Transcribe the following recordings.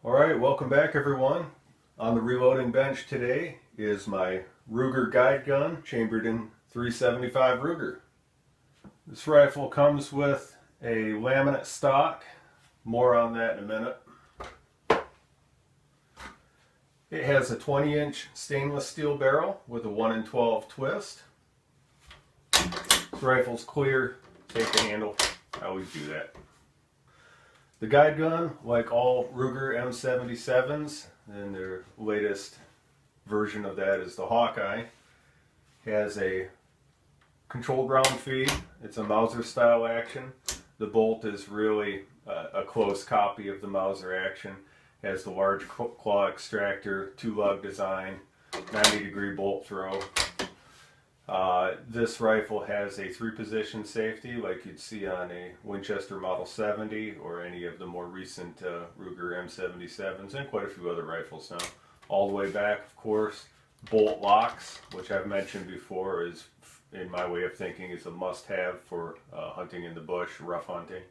Alright, welcome back everyone. On the reloading bench today is my Ruger guide gun, chambered in 375 Ruger. This rifle comes with a laminate stock. More on that in a minute. It has a 20-inch stainless steel barrel with a 1 in 12 twist. This rifle's clear. Take the handle. I always do that. The guide gun, like all Ruger M77s, and their latest version of that is the Hawkeye, has a controlled round feed. It's a Mauser style action. The bolt is really a close copy of the Mauser action. Has the large claw extractor, 2-lug design, 90-degree bolt throw. This rifle has a 3-position safety like you'd see on a Winchester Model 70 or any of the more recent Ruger M77s and quite a few other rifles now. All the way back, of course, bolt locks, which I've mentioned before is, in my way of thinking, is a must-have for hunting in the bush, rough hunting.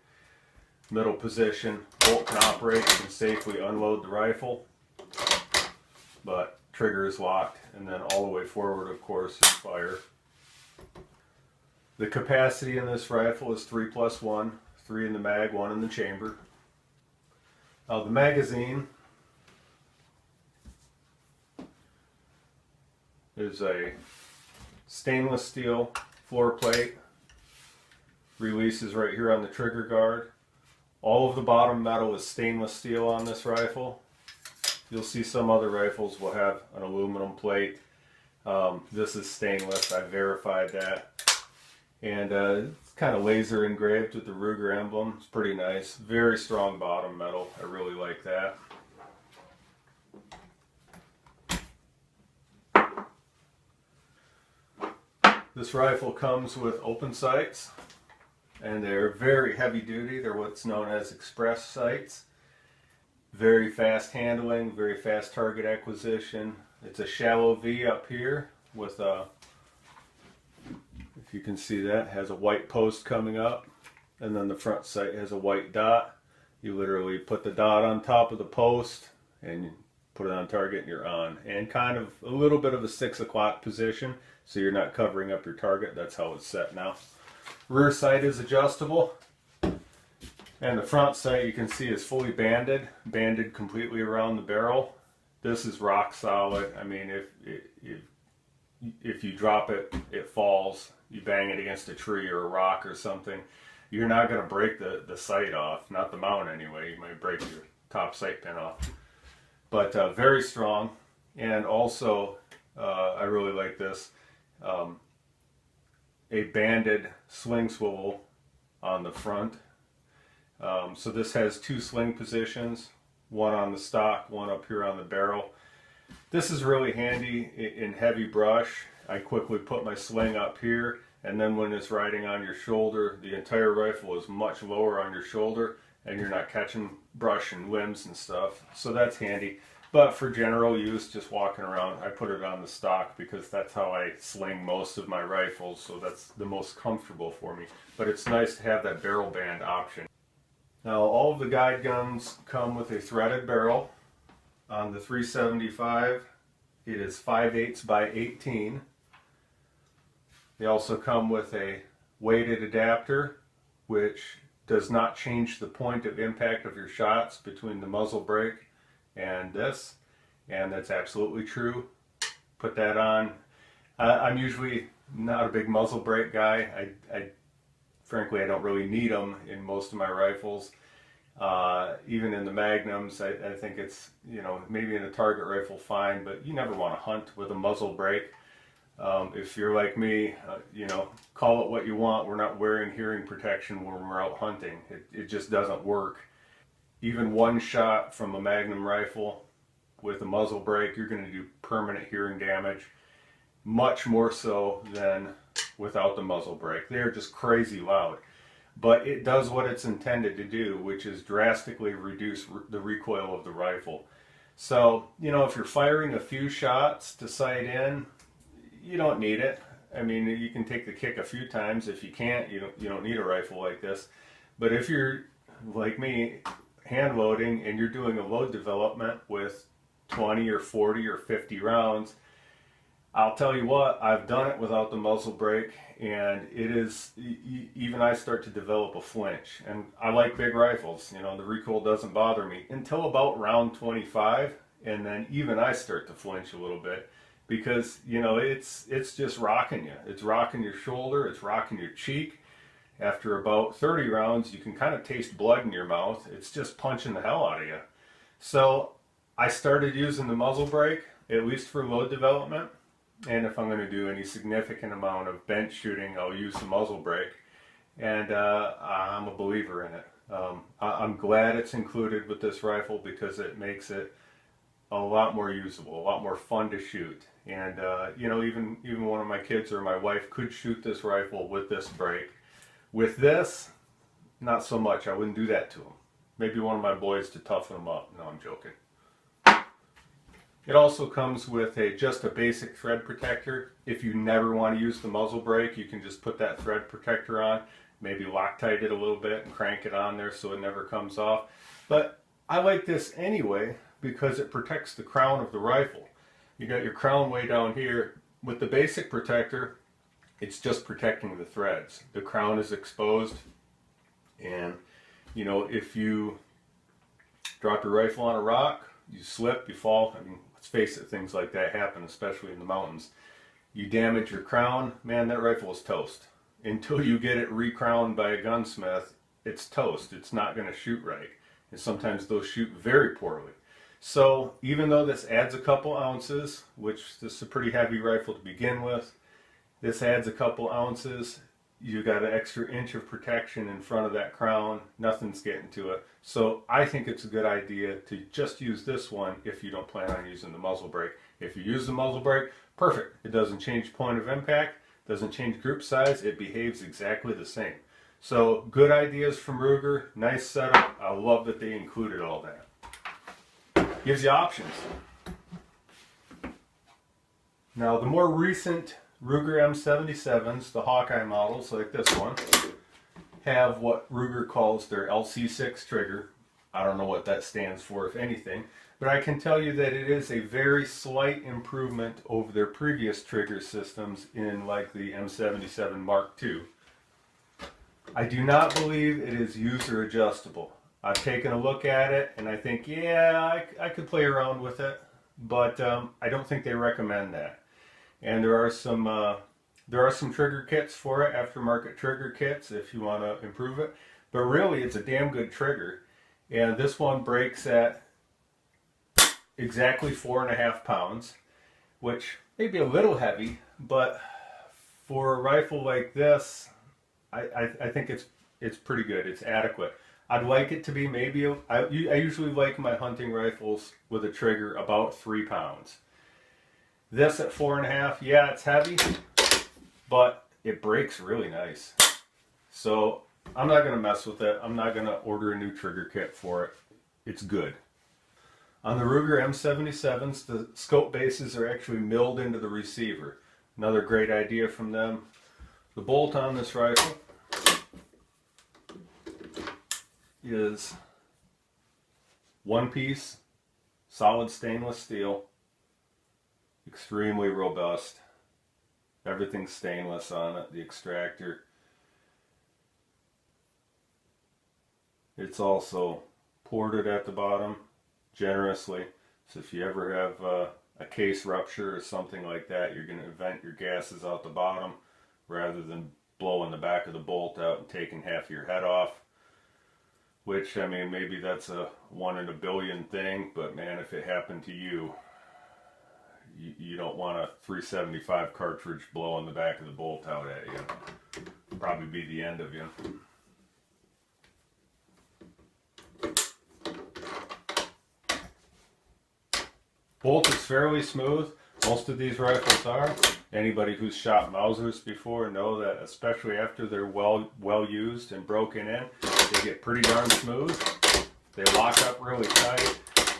Middle position, bolt can operate, you can safely unload the rifle, but trigger is locked, and then all the way forward, of course, is fire. The capacity in this rifle is 3+1, 3 in the mag, 1 in the chamber. The magazine is a stainless steel floor plate. Releases right here on the trigger guard. All of the bottom metal is stainless steel on this rifle. You'll see some other rifles will have an aluminum plate. This is stainless, I verified that. And it's kind of laser engraved with the Ruger emblem. It's pretty nice. Very strong bottom metal. I really like that. This rifle comes with open sights, and they're very heavy duty. They're what's known as express sights. Very fast handling, very fast target acquisition. It's a shallow V up here with a, if you can see that, has a white post coming up, and then the front sight has a white dot. You literally put the dot on top of the post and you put it on target and you're on. And kind of a little bit of a 6 o'clock position, so you're not covering up your target. That's how it's set now. Rear sight is adjustable, and the front sight you can see is fully banded completely around the barrel. This is rock solid. I mean, if you drop it, it falls. You bang it against a tree or a rock or something, you're not going to break the sight off. Not the mount anyway. You might break your top sight pin off. But very strong. And also, I really like this, a banded swing swivel on the front. So this has 2 sling positions, one on the stock, one up here on the barrel. This is really handy in heavy brush. I quickly put my sling up here, and then when it's riding on your shoulder, the entire rifle is much lower on your shoulder, and you're not catching brush and limbs and stuff. So that's handy. But for general use, just walking around, I put it on the stock because that's how I sling most of my rifles, so that's the most comfortable for me. But it's nice to have that barrel band option. Now, all of the guide guns come with a threaded barrel. On the 375, it is 5/8 by 18. They also come with a weighted adapter, which does not change the point of impact of your shots between the muzzle brake and this, and that's absolutely true. Put that on. I'm usually not a big muzzle brake guy. Frankly, I don't really need them in most of my rifles. Even in the Magnums, I think it's, you know, maybe in a target rifle fine, but you never want to hunt with a muzzle brake. If you're like me, you know, call it what you want. We're not wearing hearing protection when we're out hunting. It just doesn't work. Even one shot from a Magnum rifle with a muzzle brake, you're going to do permanent hearing damage. Much more so than without the muzzle brake. They're just crazy loud. But it does what it's intended to do, which is drastically reduce the recoil of the rifle. So, you know, if you're firing a few shots to sight in, you don't need it. I mean, you can take the kick a few times. If you can't, you don't need a rifle like this. But if you're like me, hand loading and you're doing a load development with 20 or 40 or 50 rounds, I'll tell you what, I've done it without the muzzle brake, and it is, even I start to develop a flinch. And I like big rifles, you know, the recoil doesn't bother me until about round 25, and then even I start to flinch a little bit because, you know, it's just rocking you. It's rocking your shoulder, it's rocking your cheek. After about 30 rounds, you can kind of taste blood in your mouth. It's just punching the hell out of you. So I started using the muzzle brake, at least for load development. And if I'm going to do any significant amount of bench shooting, I'll use the muzzle brake. And I'm a believer in it. I'm glad it's included with this rifle because it makes it a lot more usable, a lot more fun to shoot. And you know, even one of my kids or my wife could shoot this rifle with this brake. With this, not so much. I wouldn't do that to them. Maybe one of my boys to toughen them up. No, I'm joking. It also comes with just a basic thread protector. If you never want to use the muzzle brake, you can just put that thread protector on, maybe Loctite it a little bit and crank it on there so it never comes off. But I like this anyway because it protects the crown of the rifle. You got your crown way down here. With the basic protector, it's just protecting the threads. The crown is exposed, and you know, if you drop your rifle on a rock, you slip, you fall. I mean, let's face it, things like that happen, especially in the mountains. You damage your crown, man, that rifle is toast. Until you get it re-crowned by a gunsmith, it's toast. It's not going to shoot right. And sometimes those shoot very poorly. So even though this adds a couple ounces, which this is a pretty heavy rifle to begin with, this adds a couple ounces. You got an extra inch of protection in front of that crown. Nothing's getting to it. So I think it's a good idea to just use this one if you don't plan on using the muzzle brake. If you use the muzzle brake, perfect. It doesn't change point of impact, doesn't change group size, it behaves exactly the same. So good ideas from Ruger, nice setup. I love that they included all that. Gives you options. Now the more recent Ruger M77s, the Hawkeye models like this one, have what Ruger calls their LC6 trigger. I don't know what that stands for, if anything, but I can tell you that it is a very slight improvement over their previous trigger systems in like the M77 Mark II. I do not believe it is user adjustable. I've taken a look at it and I think, yeah, I could play around with it, but I don't think they recommend that. And there are some trigger kits for it, aftermarket trigger kits, if you want to improve it. But really, it's a damn good trigger. And this one breaks at exactly 4.5 pounds, which may be a little heavy, but for a rifle like this, I think it's pretty good. It's adequate. I'd like it to be maybe, I usually like my hunting rifles with a trigger about 3 pounds. This at 4.5, yeah, it's heavy, but it breaks really nice. So I'm not going to mess with it. I'm not going to order a new trigger kit for it. It's good. On the Ruger M77s, the scope bases are actually milled into the receiver. Another great idea from them. The bolt on this rifle is one piece, solid stainless steel. Extremely robust. Everything's stainless on it, the extractor. It's also ported at the bottom generously. So if you ever have a case rupture or something like that, you're going to vent your gases out the bottom rather than blowing the back of the bolt out and taking half your head off. Which, I mean, maybe that's a 1 in a billion thing, but man, if it happened to you, you don't want a 375 cartridge blowing the back of the bolt out at you. It'd probably be the end of you. Bolt is fairly smooth. Most of these rifles are. Anybody who's shot Mausers before know that, especially after they're well used and broken in, they get pretty darn smooth. They lock up really tight.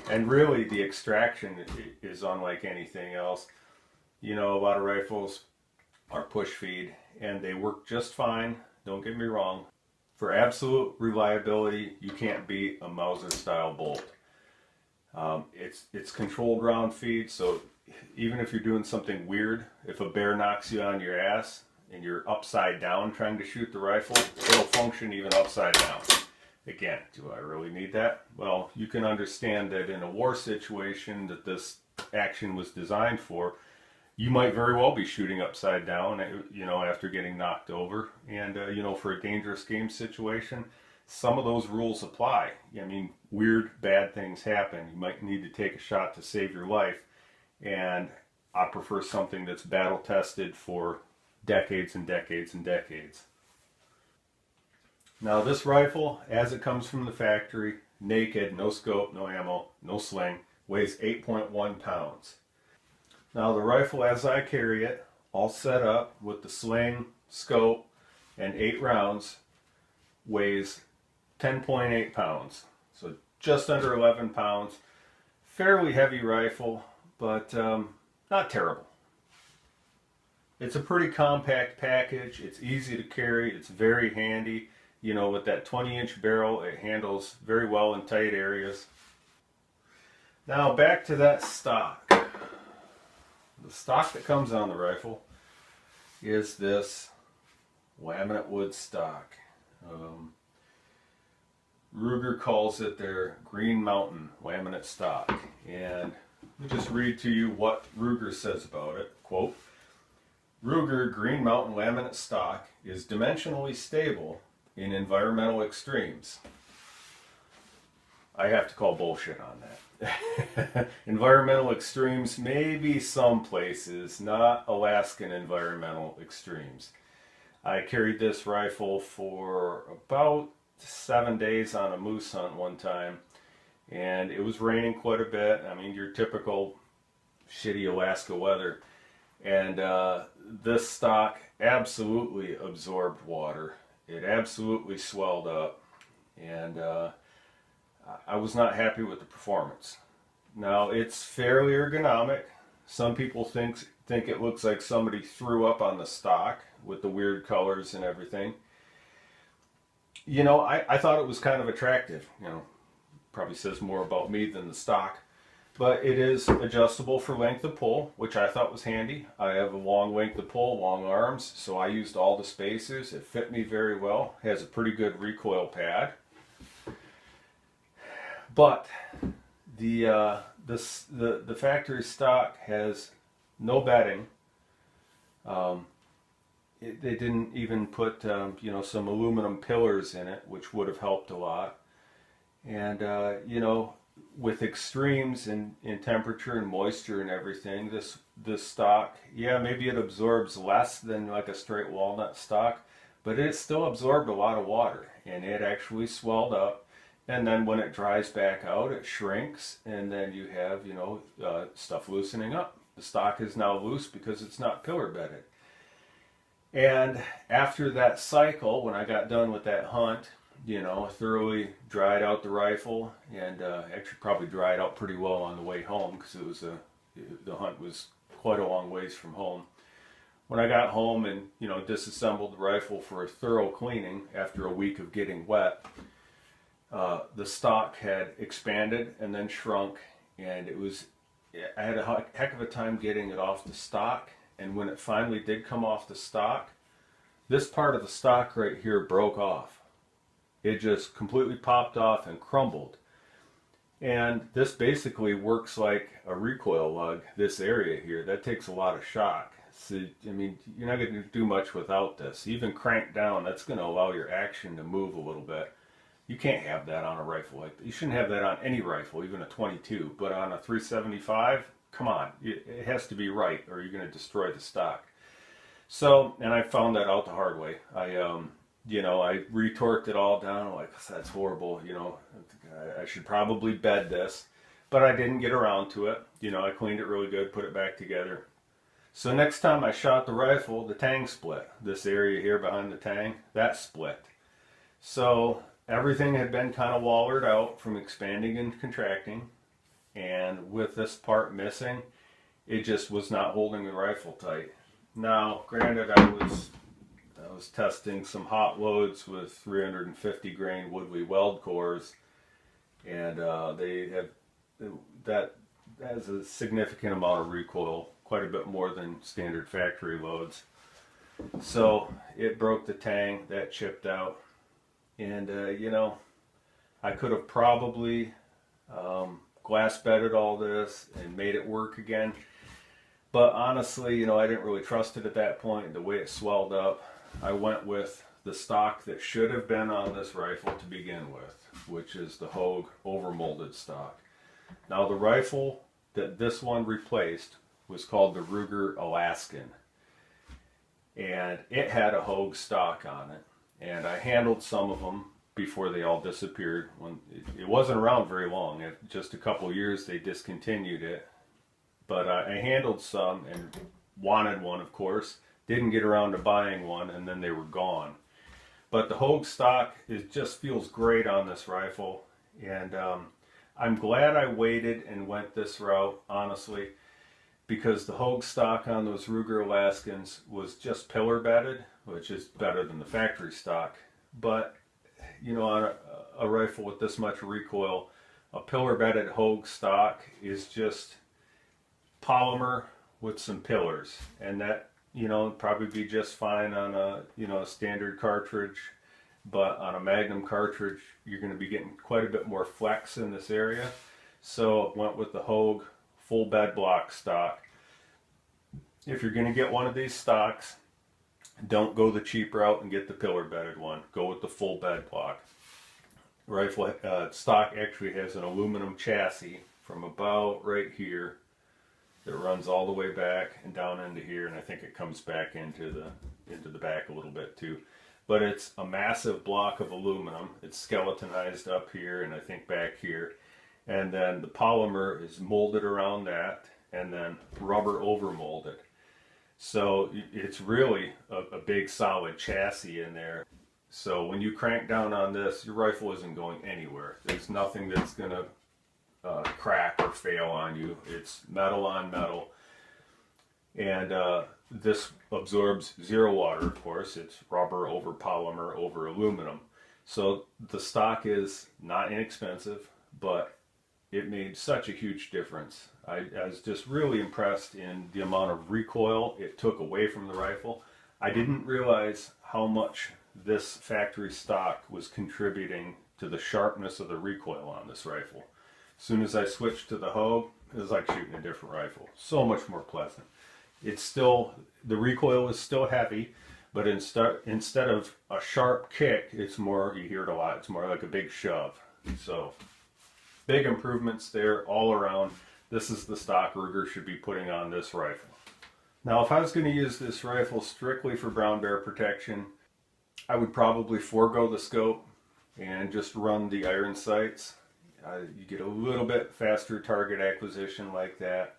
And really, the extraction is unlike anything else. You know, a lot of rifles are push feed, and they work just fine. Don't get me wrong. For absolute reliability, you can't beat a Mauser style bolt. It's controlled round feed, so even if you're doing something weird, if a bear knocks you on your ass and you're upside down trying to shoot the rifle, it'll function even upside down. Again, do I really need that? Well, you can understand that in a war situation that this action was designed for, you might very well be shooting upside down, after getting knocked over. And, for a dangerous game situation, some of those rules apply. I mean, weird, bad things happen. You might need to take a shot to save your life. And I prefer something that's battle tested for decades and decades and decades. Now this rifle, as it comes from the factory, naked, no scope, no ammo, no sling, weighs 8.1 pounds. Now the rifle as I carry it, all set up with the sling, scope, and 8 rounds, weighs 10.8 pounds. So just under 11 pounds. Fairly heavy rifle, but not terrible. It's a pretty compact package. It's easy to carry. It's very handy. With that 20-inch barrel, it handles very well in tight areas. Now back to that stock. The stock that comes on the rifle is this laminate wood stock. Ruger calls it their Green Mountain laminate stock. And let me just read to you what Ruger says about it. Quote, Ruger Green Mountain laminate stock is dimensionally stable in environmental extremes. I have to call bullshit on that. Environmental extremes, maybe some places, not Alaskan environmental extremes. I carried this rifle for about 7 days on a moose hunt one time, and it was raining quite a bit. I mean, your typical shitty Alaska weather. And this stock absolutely absorbed water. It absolutely swelled up, and I was not happy with the performance. Now, it's fairly ergonomic. Some people think it looks like somebody threw up on the stock with the weird colors and everything. I thought it was kind of attractive. Probably says more about me than the stock. But it is adjustable for length of pull, which I thought was handy. I have a long length of pull, long arms, so I used all the spacers. It fit me very well. It has a pretty good recoil pad. But the factory stock has no bedding. They didn't even put some aluminum pillars in it, which would have helped a lot. And with extremes in temperature and moisture and everything, this stock, yeah, maybe it absorbs less than like a straight walnut stock, but it still absorbed a lot of water, and it actually swelled up. And then when it dries back out, it shrinks, and then you have stuff loosening up. The stock is now loose because it's not pillar bedded. And after that cycle, when I got done with that hunt, thoroughly dried out the rifle, and actually probably dried out pretty well on the way home, because the hunt was quite a long ways from home. When I got home and disassembled the rifle for a thorough cleaning after a week of getting wet, the stock had expanded and then shrunk, and I had a heck of a time getting it off the stock. And when it finally did come off the stock, this part of the stock right here broke off. It just completely popped off and crumbled. And this basically works like a recoil lug, this area here. That takes a lot of shock. So, I mean, you're not going to do much without this. Even cranked down, that's going to allow your action to move a little bit. You can't have that on a rifle like that. You shouldn't have that on any rifle, even a 22. But on a 375, come on. It has to be right, or you're going to destroy the stock. So, and I found that out the hard way. I retorqued it all down. I'm like, that's horrible. I should probably bed this. But I didn't get around to it. I cleaned it really good, put it back together. So next time I shot the rifle, the tang split. This area here behind the tang, that split. So everything had been kind of wallered out from expanding and contracting. And with this part missing, it just was not holding the rifle tight. Now, granted, I was I was testing some hot loads with 350 grain Woodley weld cores, and they have that has a significant amount of recoil, quite a bit more than standard factory loads. So it broke the tang, that chipped out, and you know, I could have probably glass bedded all this and made it work again, but honestly, you know, I didn't really trust it at that point. The way it swelled up, I went with the stock that should have been on this rifle to begin with, which is the Hogue Overmolded stock. Now the rifle that this one replaced was called the Ruger Alaskan, and it had a Hogue stock on it, and I handled some of them before they all disappeared. When it wasn't around very long, just a couple years they discontinued it, but I handled some and wanted one, of course, didn't get around to buying one, and then they were gone. But the Hogue stock just feels great on this rifle, and I'm glad I waited and went this route, honestly, because the Hogue stock on those Ruger Alaskans was just pillar bedded, which is better than the factory stock. But, you know, on a rifle with this much recoil, a pillar bedded Hogue stock is just polymer with some pillars, and that, you know, probably be just fine on a, you know, a standard cartridge, but on a Magnum cartridge you're going to be getting quite a bit more flex in this area. So I went with the Hogue full bed block stock. If you're going to get one of these stocks, don't go the cheap route and get the pillar bedded one. Go with the full bed block. Rifle stock actually has an aluminum chassis from about right here that runs all the way back and down into here, and I think it comes back into the back a little bit too. But it's a massive block of aluminum. It's skeletonized up here and I think back here, and then the polymer is molded around that and then rubber overmolded. So it's really a big solid chassis in there. So when you crank down on this, your rifle isn't going anywhere. There's nothing that's going to crack or fail on you. It's metal on metal, and this absorbs zero water, of course. It's rubber over polymer over aluminum. So the stock is not inexpensive, but it made such a huge difference. I was just really impressed in the amount of recoil it took away from the rifle. I didn't realize how much this factory stock was contributing to the sharpness of the recoil on this rifle. As soon as I switched to the Hogue, it was like shooting a different rifle. So much more pleasant. It's still, the recoil is still heavy, but instead of a sharp kick, it's more, you hear it a lot, it's more like a big shove. So big improvements there all around. This is the stock Ruger should be putting on this rifle. Now if I was going to use this rifle strictly for brown bear protection, I would probably forego the scope and just run the iron sights. You get a little bit faster target acquisition like that,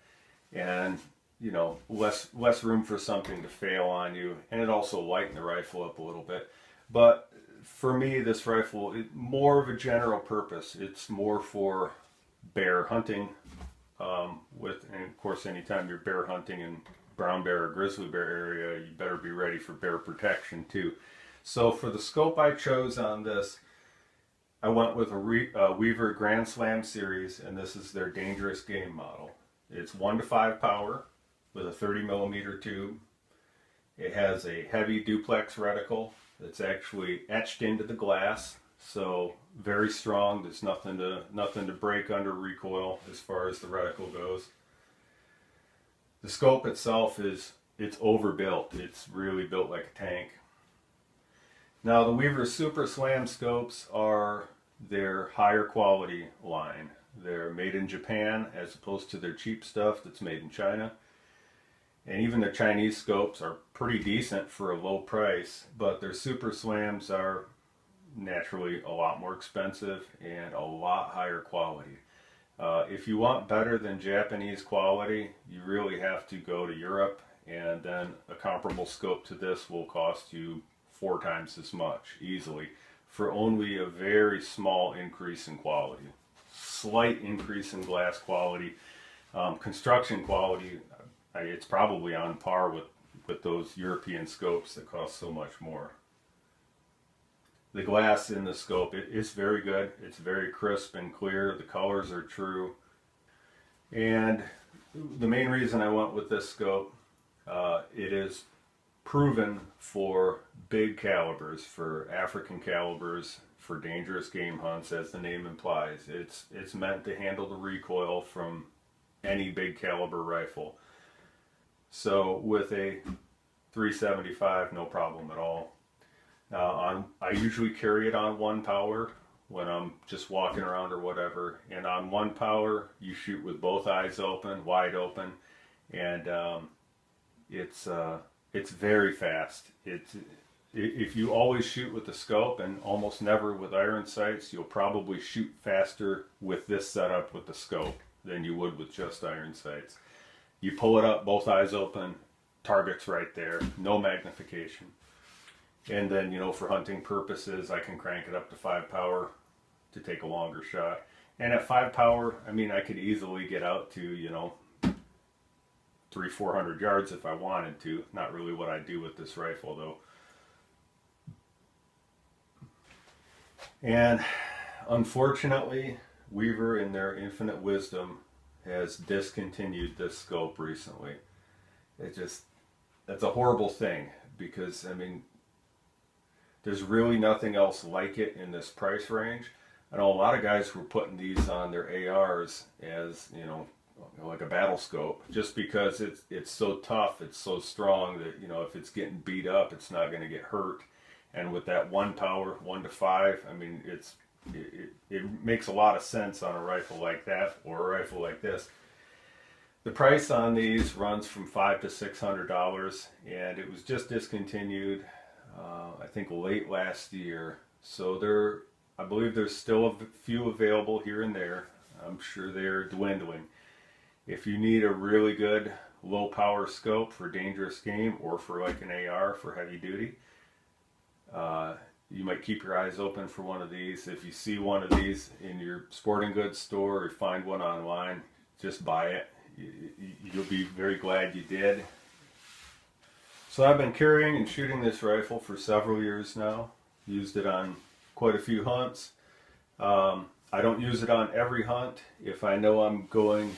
and you know, less room for something to fail on you, and it also lightened the rifle up a little bit. But for me, this rifle is more of a general purpose. It's more for bear hunting, and of course anytime you're bear hunting in brown bear or grizzly bear area, you better be ready for bear protection too. So for the scope I chose on this, I went with a Weaver Grand Slam series, and this is their dangerous game model. It's 1:5 power with a 30mm tube. It has a heavy duplex reticle that's actually etched into the glass, so very strong. There's nothing to break under recoil as far as the reticle goes. The scope itself it's overbuilt. It's really built like a tank. Now the Weaver Super Slam scopes are their higher quality line. They're made in Japan as opposed to their cheap stuff that's made in China. And even the Chinese scopes are pretty decent for a low price, but their Super Slams are naturally a lot more expensive and a lot higher quality. If you want better than Japanese quality, you really have to go to Europe, and then a comparable scope to this will cost you 4 times as much easily for only a very small increase in quality. Slight increase in glass quality. Construction quality, it's probably on par with with those European scopes that cost so much more. The glass in the scope, it's very good. It's very crisp and clear. The colors are true. And the main reason I went with this scope, it is proven for big calibers, for African calibers, for dangerous game hunts, as the name implies. It's meant to handle the recoil from any big caliber rifle. So with a 375, no problem at all. I usually carry it on 1 power when I'm just walking around or whatever. And on 1 power, you shoot with both eyes open, wide open, and it's very fast. If you always shoot with the scope and almost never with iron sights, you'll probably shoot faster with this setup with the scope than you would with just iron sights. You pull it up, both eyes open, target's right there, no magnification. And then, you know, for hunting purposes, I can crank it up to 5 power to take a longer shot. And at 5 power, I mean, I could easily get out to, you know, 300-400 yards if I wanted to. Not really what I do with this rifle, though. And unfortunately, Weaver, in their infinite wisdom, has discontinued this scope recently. That's a horrible thing, because, I mean, there's really nothing else like it in this price range. I know a lot of guys were putting these on their ARs as, you know, like a battle scope, just because it's so tough, it's so strong that, you know, if it's getting beat up, it's not going to get hurt. And with that 1 power, 1 to 5, I mean, it makes a lot of sense on a rifle like that or a rifle like this. The price on these runs from $500 to $600, and it was just discontinued, I think late last year. So I believe there's still a few available here and there. I'm sure they're dwindling. If you need a really good low power scope for dangerous game, or for like an AR for heavy duty, you might keep your eyes open for one of these. If you see one of these in your sporting goods store or find one online, just buy it. You'll be very glad you did. So I've been carrying and shooting this rifle for several years now. Used it on quite a few hunts. I don't use it on every hunt. If I know I'm going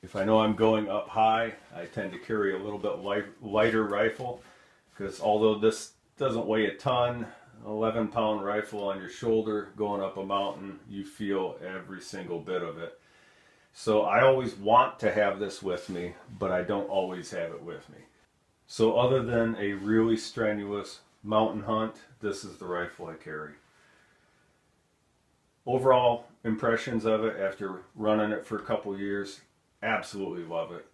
up high, I tend to carry a little bit lighter rifle, because although this doesn't weigh a ton, 11-pound rifle on your shoulder going up a mountain, you feel every single bit of it. So I always want to have this with me, but I don't always have it with me. So other than a really strenuous mountain hunt, this is the rifle I carry. Overall impressions of it after running it for a couple years, absolutely love it.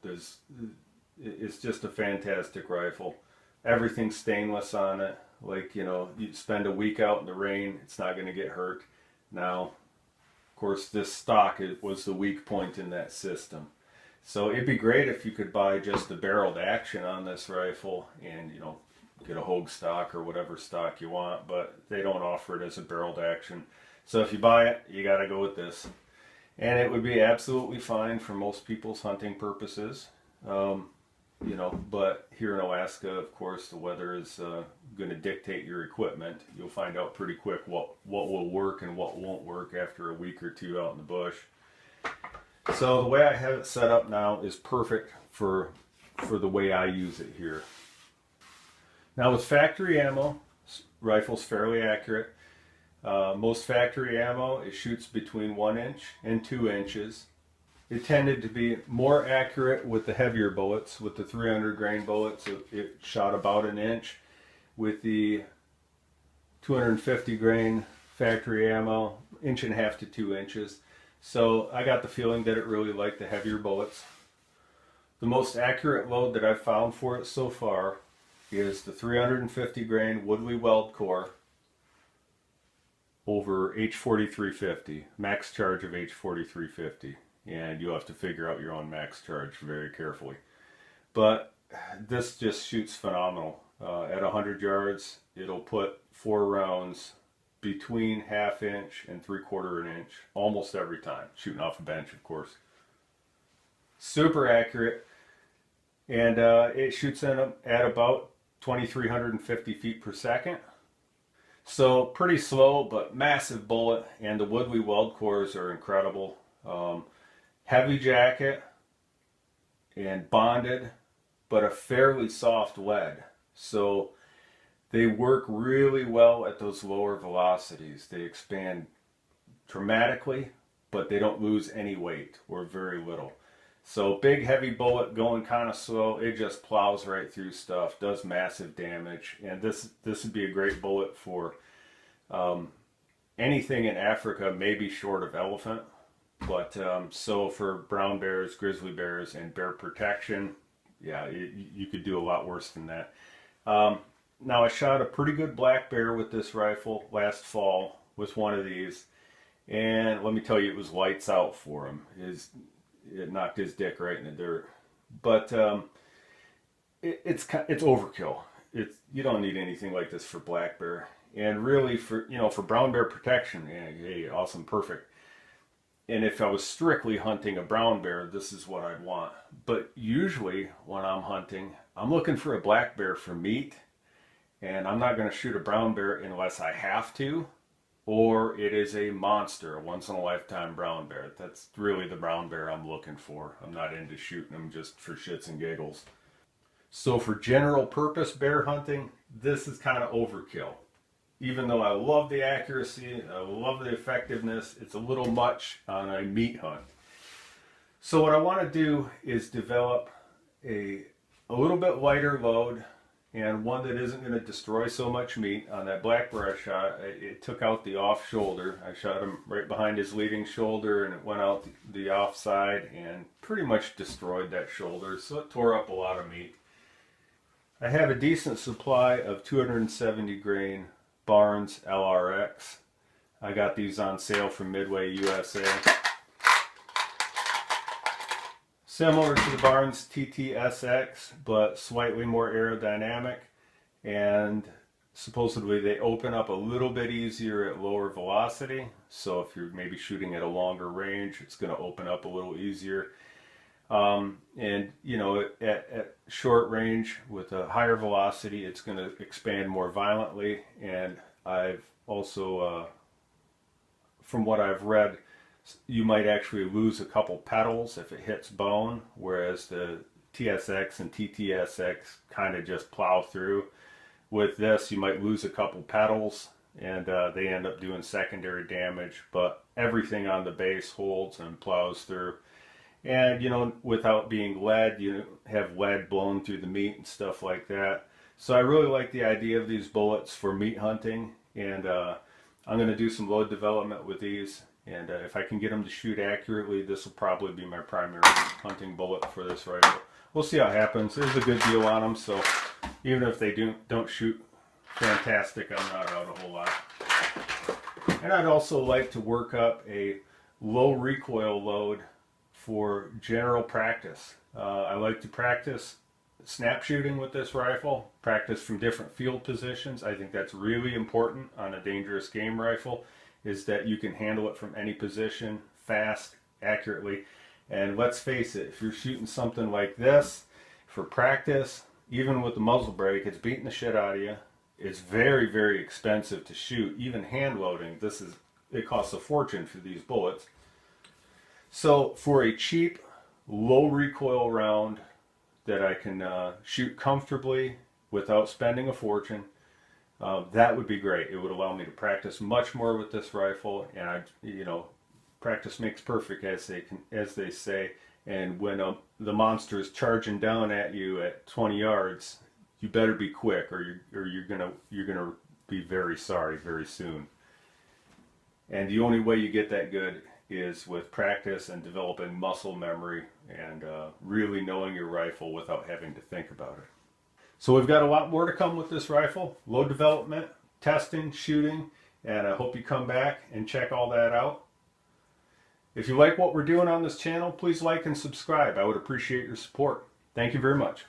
It's just a fantastic rifle. Everything's stainless on it. Like, you know, you spend a week out in the rain, it's not going to get hurt. Now, of course, this stock was the weak point in that system. So it'd be great if you could buy just the barreled action on this rifle and, you know, get a Hogue stock or whatever stock you want, but they don't offer it as a barreled action. So if you buy it, you got to go with this. And it would be absolutely fine for most people's hunting purposes. You know, but here in Alaska, of course, the weather is going to dictate your equipment. You'll find out pretty quick what will work and what won't work after a week or two out in the bush. So the way I have it set up now is perfect for the way I use it here. Now with factory ammo, rifle's fairly accurate. Most factory ammo, it shoots between 1 inch and 2 inches. It tended to be more accurate with the heavier bullets. With the 300 grain bullets, it shot about 1 inch. With the 250 grain factory ammo, 1.5 inches to 2 inches. So I got the feeling that it really liked the heavier bullets. The most accurate load that I've found for it so far is the 350 grain Woodley weld core over H4350, max charge of H4350. And you'll have to figure out your own max charge very carefully. But this just shoots phenomenal. At 100 yards, it'll put 4 rounds between 1/2 inch and 3/4 inch almost every time. Shooting off a bench, of course. Super accurate. and it shoots in at about 2,350 feet per second. So pretty slow, but massive bullet, and the Woodley weld cores are incredible. Heavy jacket and bonded, but a fairly soft lead. So they work really well at those lower velocities. They expand dramatically, but they don't lose any weight or very little. So big heavy bullet going kind of slow, it just plows right through stuff, does massive damage, and this would be a great bullet for anything in Africa, maybe short of elephant. But so for brown bears, grizzly bears, and bear protection, yeah, you could do a lot worse than that. Now I shot a pretty good black bear with this rifle last fall with one of these, and let me tell you, it was lights out for him. It knocked his dick right in the dirt. But it's overkill. You don't need anything like this for black bear, and really for for brown bear protection, yeah, hey, awesome, perfect. And if I was strictly hunting a brown bear, this is what I'd want. But usually when I'm hunting, I'm looking for a black bear for meat, and I'm not going to shoot a brown bear unless I have to, or it is a monster, a once-in-a-lifetime brown bear. That's really the brown bear I'm looking for. I'm not into shooting them just for shits and giggles. So for general purpose bear hunting, this is kind of overkill. Even though I love the accuracy, I love the effectiveness, it's a little much on a meat hunt. So what I want to do is develop a little bit lighter load, and one that isn't going to destroy so much meat. On that black bear I shot, it took out the off shoulder. I shot him right behind his leading shoulder, and it went out the off side and pretty much destroyed that shoulder, so it tore up a lot of meat. I have a decent supply of 270 grain Barnes LRX. I got these on sale from Midway USA. Similar to the Barnes TTSX, but slightly more aerodynamic, and supposedly they open up a little bit easier at lower velocity. So if you're maybe shooting at a longer range, it's going to open up a little easier. And at short range with a higher velocity, it's going to expand more violently. And I've also, from what I've read, you might actually lose a couple petals if it hits bone, whereas the TSX and TTSX kind of just plow through. With this, you might lose a couple petals, and they end up doing secondary damage, but everything on the base holds and plows through. And without being lead, you have lead blown through the meat and stuff like that. So I really like the idea of these bullets for meat hunting, and I'm going to do some load development with these. And if I can get them to shoot accurately, this will probably be my primary hunting bullet for this rifle. We'll see how it happens. There's a good deal on them, so even if they don't shoot fantastic, I'm not out a whole lot. And I'd also like to work up a low recoil load for general practice. I like to practice snap shooting with this rifle, practice from different field positions. I think that's really important on a dangerous game rifle, is that you can handle it from any position, fast, accurately. And let's face it, if you're shooting something like this for practice, even with the muzzle brake, it's beating the shit out of you. It's very, very expensive to shoot, even hand loading. It costs a fortune for these bullets. So for a cheap, low recoil round that I can shoot comfortably without spending a fortune, that would be great. It would allow me to practice much more with this rifle, and practice makes perfect, as they say. And when the monster is charging down at you at 20 yards, you better be quick, or you're gonna be very sorry very soon. And the only way you get that good is with practice and developing muscle memory and really knowing your rifle without having to think about it. So we've got a lot more to come with this rifle. Load development, testing, shooting, and I hope you come back and check all that out. If you like what we're doing on this channel, please like and subscribe. I would appreciate your support. Thank you very much.